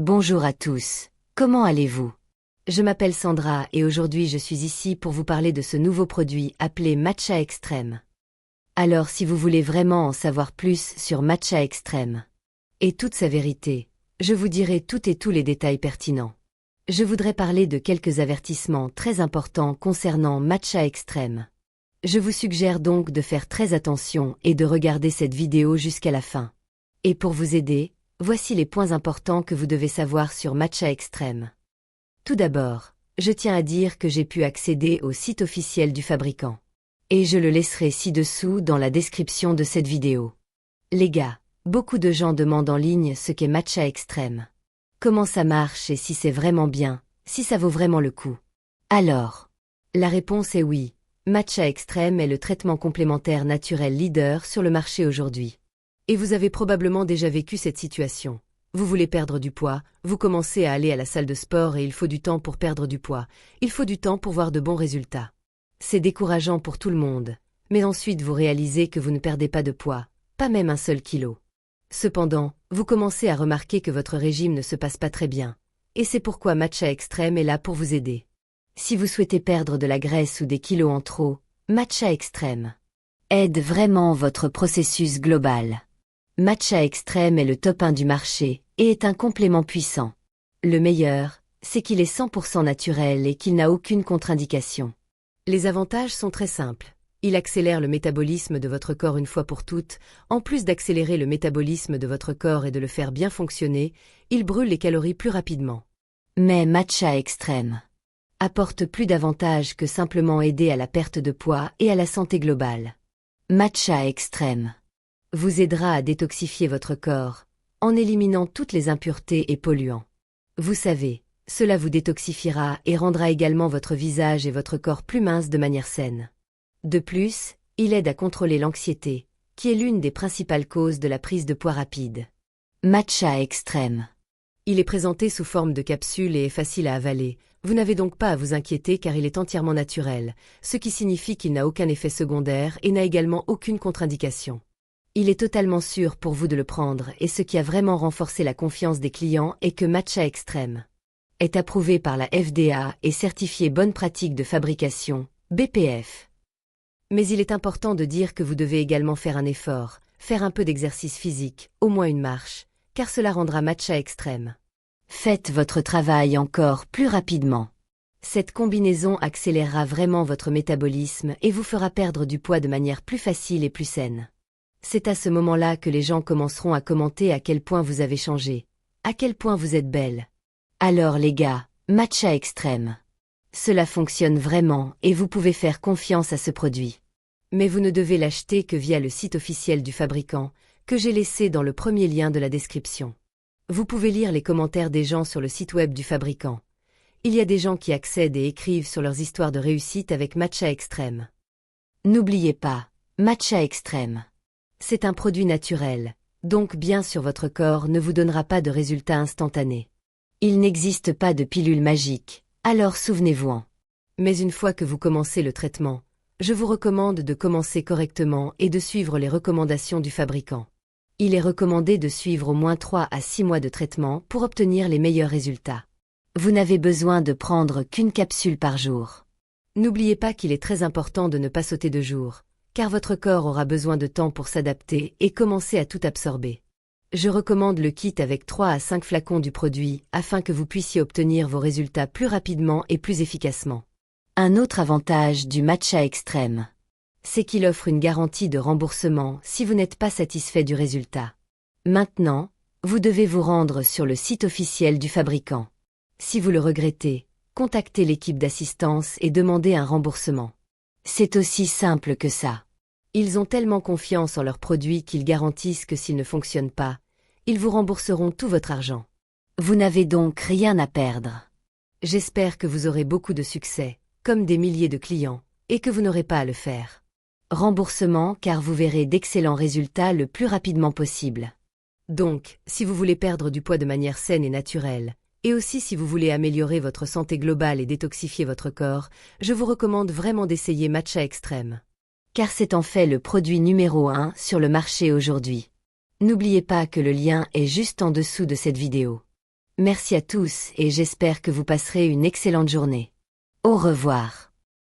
Bonjour à tous, comment allez-vous? Je m'appelle Sandra et aujourd'hui je suis ici pour vous parler de ce nouveau produit appelé Matcha Extrême. Alors si vous voulez vraiment en savoir plus sur Matcha Extrême et toute sa vérité, je vous dirai tout et tous les détails pertinents. Je voudrais parler de quelques avertissements très importants concernant Matcha Extrême. Je vous suggère donc de faire très attention et de regarder cette vidéo jusqu'à la fin. Et pour vous aider, voici les points importants que vous devez savoir sur Matcha Extrême. Tout d'abord, je tiens à dire que j'ai pu accéder au site officiel du fabricant. Et je le laisserai ci-dessous dans la description de cette vidéo. Les gars, beaucoup de gens demandent en ligne ce qu'est Matcha Extrême. Comment ça marche et si c'est vraiment bien, si ça vaut vraiment le coup. Alors, la réponse est oui. Matcha Extrême est le traitement complémentaire naturel leader sur le marché aujourd'hui. Et vous avez probablement déjà vécu cette situation. Vous voulez perdre du poids, vous commencez à aller à la salle de sport et il faut du temps pour perdre du poids. Il faut du temps pour voir de bons résultats. C'est décourageant pour tout le monde. Mais ensuite vous réalisez que vous ne perdez pas de poids, pas même un seul kilo. Cependant, vous commencez à remarquer que votre régime ne se passe pas très bien. Et c'est pourquoi Matcha Extrême est là pour vous aider. Si vous souhaitez perdre de la graisse ou des kilos en trop, Matcha Extrême aide vraiment votre processus global. Matcha Extrême est le top 1 du marché et est un complément puissant. Le meilleur, c'est qu'il est 100% naturel et qu'il n'a aucune contre-indication. Les avantages sont très simples. Il accélère le métabolisme de votre corps une fois pour toutes. En plus d'accélérer le métabolisme de votre corps et de le faire bien fonctionner, il brûle les calories plus rapidement. Mais Matcha Extrême apporte plus d'avantages que simplement aider à la perte de poids et à la santé globale. Matcha Extrême vous aidera à détoxifier votre corps, en éliminant toutes les impuretés et polluants. Vous savez, cela vous détoxifiera et rendra également votre visage et votre corps plus minces de manière saine. De plus, il aide à contrôler l'anxiété, qui est l'une des principales causes de la prise de poids rapide. Matcha Extrême. Il est présenté sous forme de capsule et est facile à avaler. Vous n'avez donc pas à vous inquiéter car il est entièrement naturel, ce qui signifie qu'il n'a aucun effet secondaire et n'a également aucune contre-indication. Il est totalement sûr pour vous de le prendre et ce qui a vraiment renforcé la confiance des clients est que Matcha Extrême est approuvé par la FDA et certifié bonne pratique de fabrication, BPF. Mais il est important de dire que vous devez également faire un effort, faire un peu d'exercice physique, au moins une marche, car cela rendra Matcha Extrême. Faites votre travail encore plus rapidement. Cette combinaison accélérera vraiment votre métabolisme et vous fera perdre du poids de manière plus facile et plus saine. C'est à ce moment-là que les gens commenceront à commenter à quel point vous avez changé, à quel point vous êtes belle. Alors les gars, Matcha Extrême. Cela fonctionne vraiment et vous pouvez faire confiance à ce produit. Mais vous ne devez l'acheter que via le site officiel du fabricant, que j'ai laissé dans le premier lien de la description. Vous pouvez lire les commentaires des gens sur le site web du fabricant. Il y a des gens qui accèdent et écrivent sur leurs histoires de réussite avec Matcha Extrême. N'oubliez pas, Matcha Extrême. C'est un produit naturel, donc bien sûr votre corps ne vous donnera pas de résultats instantanés. Il n'existe pas de pilule magique, alors souvenez-vous-en. Mais une fois que vous commencez le traitement, je vous recommande de commencer correctement et de suivre les recommandations du fabricant. Il est recommandé de suivre au moins 3 à 6 mois de traitement pour obtenir les meilleurs résultats. Vous n'avez besoin de prendre qu'une capsule par jour. N'oubliez pas qu'il est très important de ne pas sauter de jour, car votre corps aura besoin de temps pour s'adapter et commencer à tout absorber. Je recommande le kit avec 3 à 5 flacons du produit afin que vous puissiez obtenir vos résultats plus rapidement et plus efficacement. Un autre avantage du Matcha Extrême, c'est qu'il offre une garantie de remboursement si vous n'êtes pas satisfait du résultat. Maintenant, vous devez vous rendre sur le site officiel du fabricant. Si vous le regrettez, contactez l'équipe d'assistance et demandez un remboursement. C'est aussi simple que ça. Ils ont tellement confiance en leurs produits qu'ils garantissent que s'ils ne fonctionnent pas, ils vous rembourseront tout votre argent. Vous n'avez donc rien à perdre. J'espère que vous aurez beaucoup de succès, comme des milliers de clients, et que vous n'aurez pas à le faire. Remboursement car vous verrez d'excellents résultats le plus rapidement possible. Donc, si vous voulez perdre du poids de manière saine et naturelle, et aussi si vous voulez améliorer votre santé globale et détoxifier votre corps, je vous recommande vraiment d'essayer Matcha Extrême. Car c'est en fait le produit numéro 1 sur le marché aujourd'hui. N'oubliez pas que le lien est juste en dessous de cette vidéo. Merci à tous et j'espère que vous passerez une excellente journée. Au revoir.